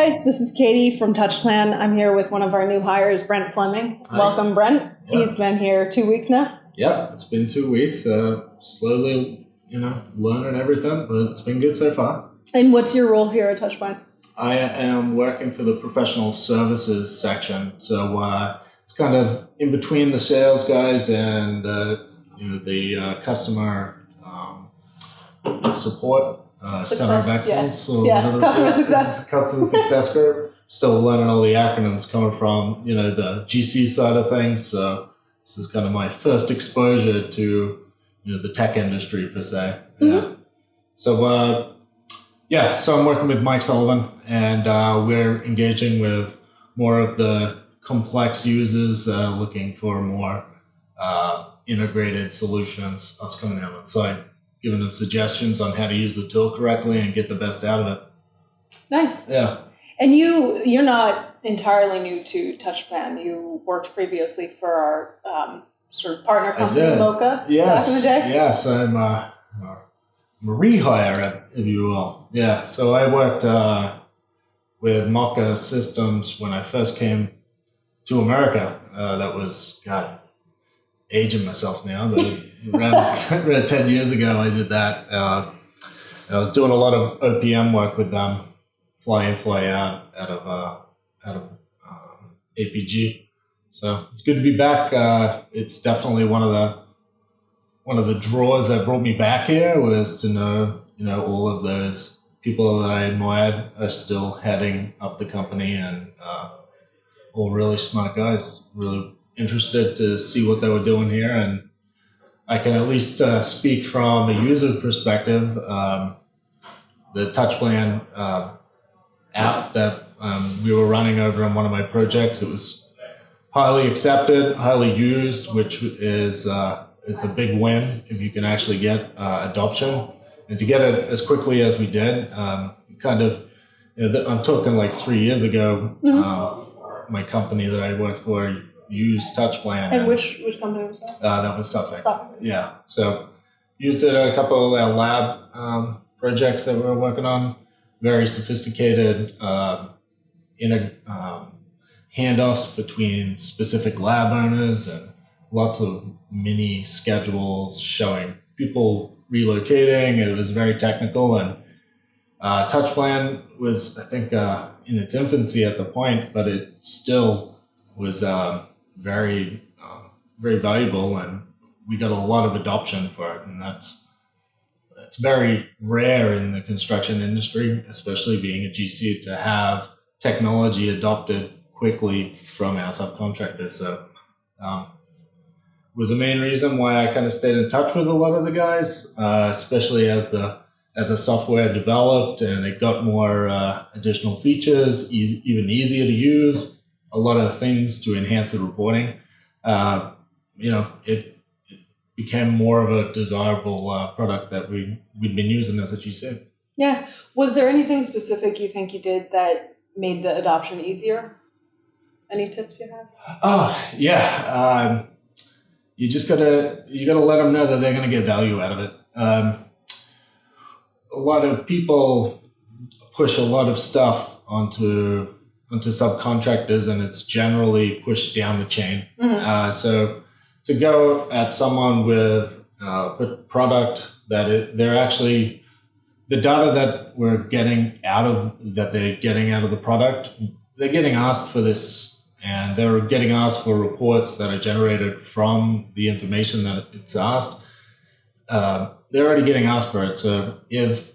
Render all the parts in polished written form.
guys, this is Katie from Touchplan. I'm here with one of our new hires, Brent Fleming. Hi. Welcome, Brent. Yeah. He's been here 2 weeks now. Yeah, it's been 2 weeks. Slowly, learning everything, but it's been good so far. And what's your role here at Touchplan? I am working for the professional services section, so it's kind of in between the sales guys and the customer support center of excellence. Yeah, customer success. Customer success group. Still learning all the acronyms coming from the GC side of things. So this is kind of my first exposure to the tech industry per se. Mm-hmm. Yeah. So I'm working with Mike Sullivan, and we're engaging with more of the complex users that are looking for more integrated solutions. Us coming out on site, giving them suggestions on how to use the tool correctly and get the best out of it. Nice. Yeah. And you're not entirely new to Touchplan. You worked previously for our sort of partner company, Mocha, back in the day. Yes, I'm a rehire, if you will. Yeah, so I worked with Mocha Systems when I first came to America. That was, God, aging myself now. Around 10 years ago, I did that. I was doing a lot of OPM work with them, fly in, fly out of APG. So it's good to be back. It's definitely one of the draws that brought me back here was to know all of those people that I admired are still heading up the company, and all really smart guys, really interested to see what they were doing here. And I can at least speak from a user perspective. The Touchplan app that we were running over on one of my projects, it was highly accepted, highly used, which is a big win if you can actually get adoption. And to get it as quickly as we did, I'm talking like 3 years ago, my company that I worked for used Touchplan. And which company was that? That was Suffolk. Yeah. So used it at a couple of our lab projects that we were working on. Very sophisticated handoffs between specific lab owners, and lots of mini schedules showing people relocating. It was very technical, and Touchplan was, I think, in its infancy at the point, but it still was very valuable, and we got a lot of adoption for it, and that's very rare in the construction industry, especially being a GC, to have technology adopted quickly from our subcontractors. So was the main reason why I kind of stayed in touch with a lot of the guys, especially as the software developed and it got more additional features, even easier to use, a lot of things to enhance the reporting. It became more of a desirable product that we'd been using as a GC. Yeah. Was there anything specific you think you did that made the adoption easier? Any tips you have? Oh, yeah. You gotta let them know that they're gonna get value out of it. A lot of people push a lot of stuff onto subcontractors, and it's generally pushed down the chain. Mm-hmm. So to go at someone with a product they're actually, the data that they're getting out of the product, they're getting asked for this, and they're getting asked for reports that are generated from the information that it's asked. They're already getting asked for it. So if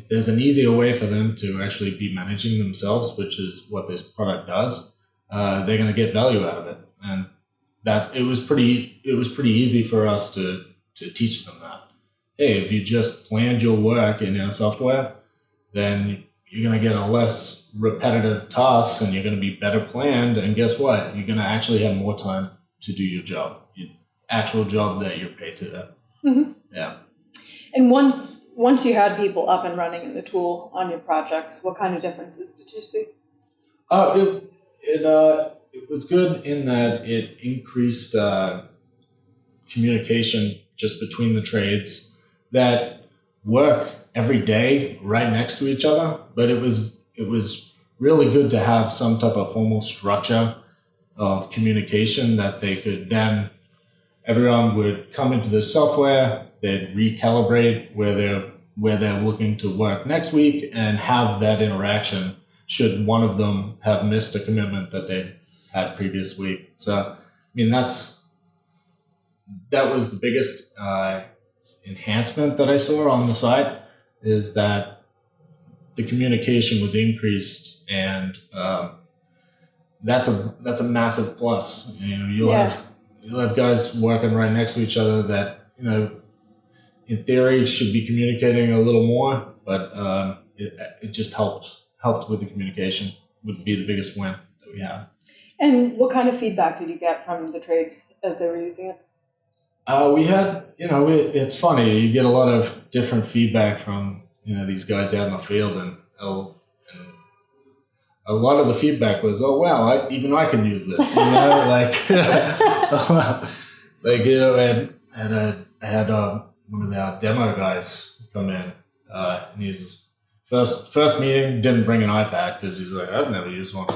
there's an easier way for them to actually be managing themselves, which is what this product does, they're going to get value out of it. And that it was pretty easy for us to teach them that. Hey, if you just planned your work in our software, then you're going to get a less repetitive tasks, and you're going to be better planned. And guess what? You're going to actually have more time to do your job, your actual job that you're paid to do. Mm-hmm. Yeah. And once you had people up and running in the tool on your projects, what kind of differences did you see? It was good in that it increased communication just between the trades that work every day right next to each other, but it was really good to have some type of formal structure of communication that they could then, everyone would come into the software, they'd recalibrate where they're looking to work next week and have that interaction should one of them have missed a commitment that they had previous week. So, I mean, that was the biggest enhancement that I saw on the site, is that the communication was increased, and that's a massive plus. You know, you'll have guys working right next to each other that, you know, in theory should be communicating a little more, but it just helped with the communication. Would be the biggest win that we have. And what kind of feedback did you get from the trades as they were using it? We had, you know, it's funny. You get a lot of different feedback from, you know, these guys out in the field, and a lot of the feedback was, "Oh wow, even I can use this," you know, like, like, you know, and I had one of our demo guys come in, and he's first meeting didn't bring an iPad because he's like, I've never used one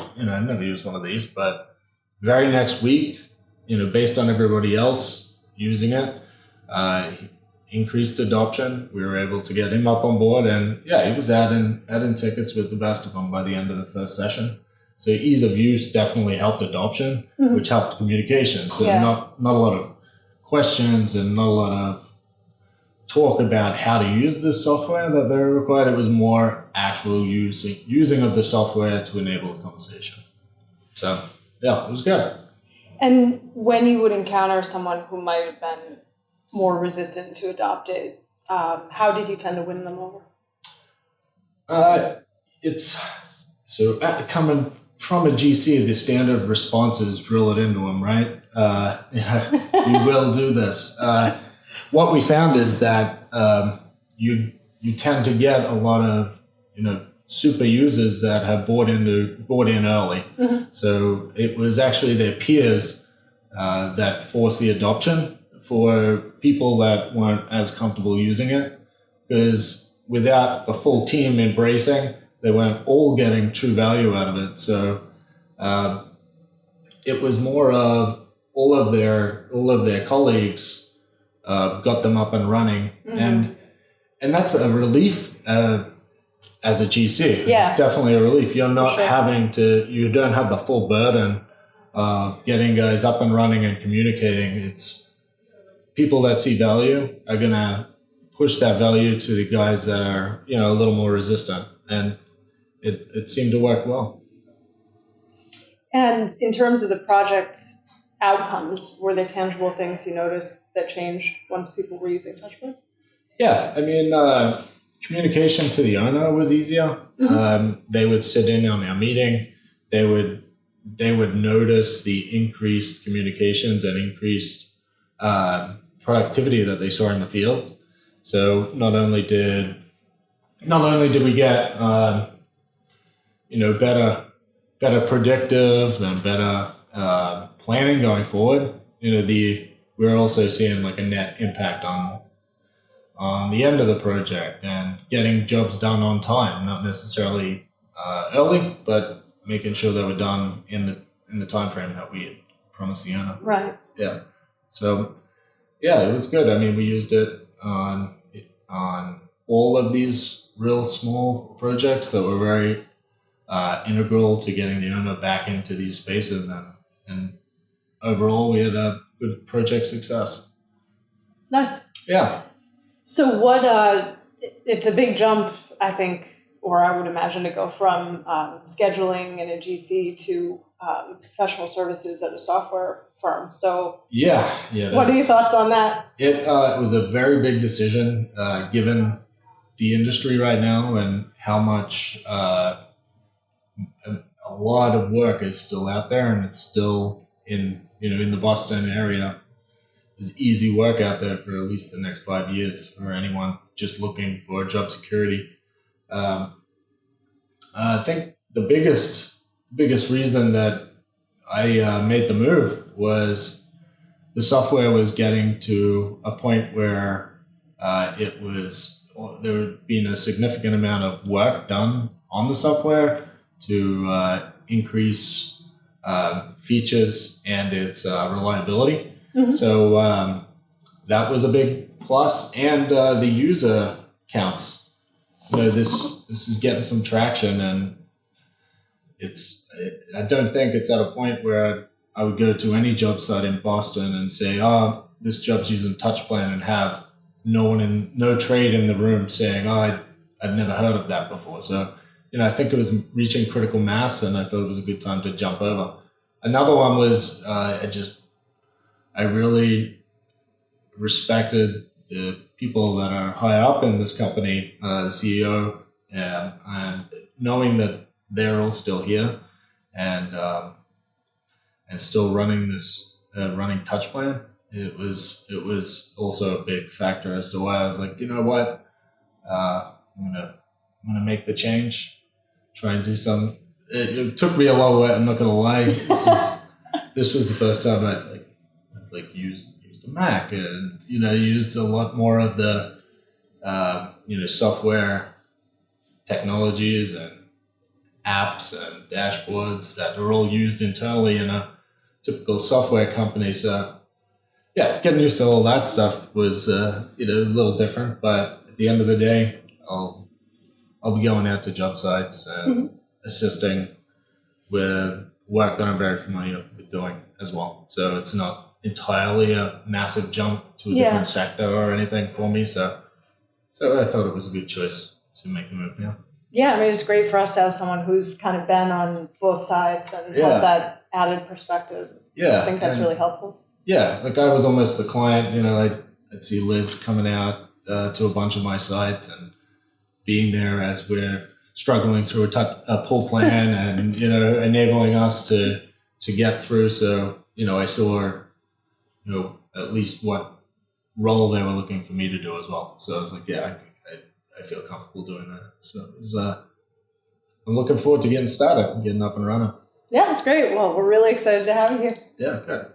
of these, but very next week, you know, based on everybody else using it, increased adoption. We were able to get him up on board, and he was adding tickets with the best of them by the end of the first session. So ease of use definitely helped adoption, which helped communication. So not a lot of questions and not a lot of talk about how to use the software that they required. It was more actual using of the software to enable a conversation. So it was good. And when you would encounter someone who might have been more resistant to adopt it, how did you tend to win them over? Coming from a GC, the standard response is drill it into them, right? You will do this. What we found is that you tend to get a lot of, you know, super users that have bought in early. So it was actually their peers that forced the adoption for people that weren't as comfortable using it, because without the full team embracing, they weren't all getting true value out of it. So it was more of all of their colleagues got them up and running, and that's a relief. As a GC, it's definitely a relief. You're not you don't have the full burden of getting guys up and running and communicating. It's people that see value are going to push that value to the guys that are, you know, a little more resistant. And it seemed to work well. And in terms of the project outcomes, were there tangible things you noticed that changed once people were using Touchplan? Yeah, I mean, communication to the owner was easier. They would sit in on our meeting. They would notice the increased communications and increased productivity that they saw in the field. So not only did we get you know, better predictive and better planning going forward, you know, we're also seeing like a net impact on the end of the project and getting jobs done on time, not necessarily early, but making sure they were done in the time frame that we had promised the owner. Right. Yeah. So it was good. I mean, we used it on all of these real small projects that were very integral to getting the owner back into these spaces, and overall we had a good project success. Nice. Yeah. So it's a big jump, I think, or I would imagine, to go from scheduling in a GC to professional services at a software firm. So what are your thoughts on that? It was a very big decision given the industry right now and how much a lot of work is still out there, and it's still in the Boston area. There's easy work out there for at least the next 5 years for anyone just looking for job security. I think the biggest reason that I made the move was the software was getting to a point where there had been a significant amount of work done on the software to increase features and its reliability. Mhm. So that was a big plus, and the user counts. This is getting some traction, and I don't think it's at a point where I would go to any job site in Boston and say, "Oh, this job's using Touchplan," and have no trade in the room saying, "Oh, I'd never heard of that before." So, I think it was reaching critical mass, and I thought it was a good time to jump over. Another one was I really respected the people that are higher up in this company, the CEO, and knowing that they're all still here and still running running Touchplan. It was also a big factor as to why I was like, you know what, I'm gonna make the change, try and do some. It took me a long way. I'm not gonna lie. This was the first time I used a Mac, and used a lot more of the software technologies and apps and dashboards that are all used internally in a typical software company. So yeah, getting used to all that stuff was a little different, but at the end of the day, I'll be going out to job sites and assisting with work that I'm very familiar with doing as well. So it's not entirely a massive jump to a different sector or anything for me. So I thought it was a good choice to make the move now. Yeah, I mean, it's great for us to have someone who's kind of been on both sides and has that added perspective. Yeah. I think that's really helpful. Yeah, like I was almost the client, I'd see Liz coming out to a bunch of my sites and being there as we're struggling through a pull plan and, enabling us to get through. So, I saw, at least what role they were looking for me to do as well. So I was like, yeah, I feel comfortable doing that. So it was, I'm looking forward to getting started and getting up and running. Yeah, that's great. Well, we're really excited to have you here. Yeah, good.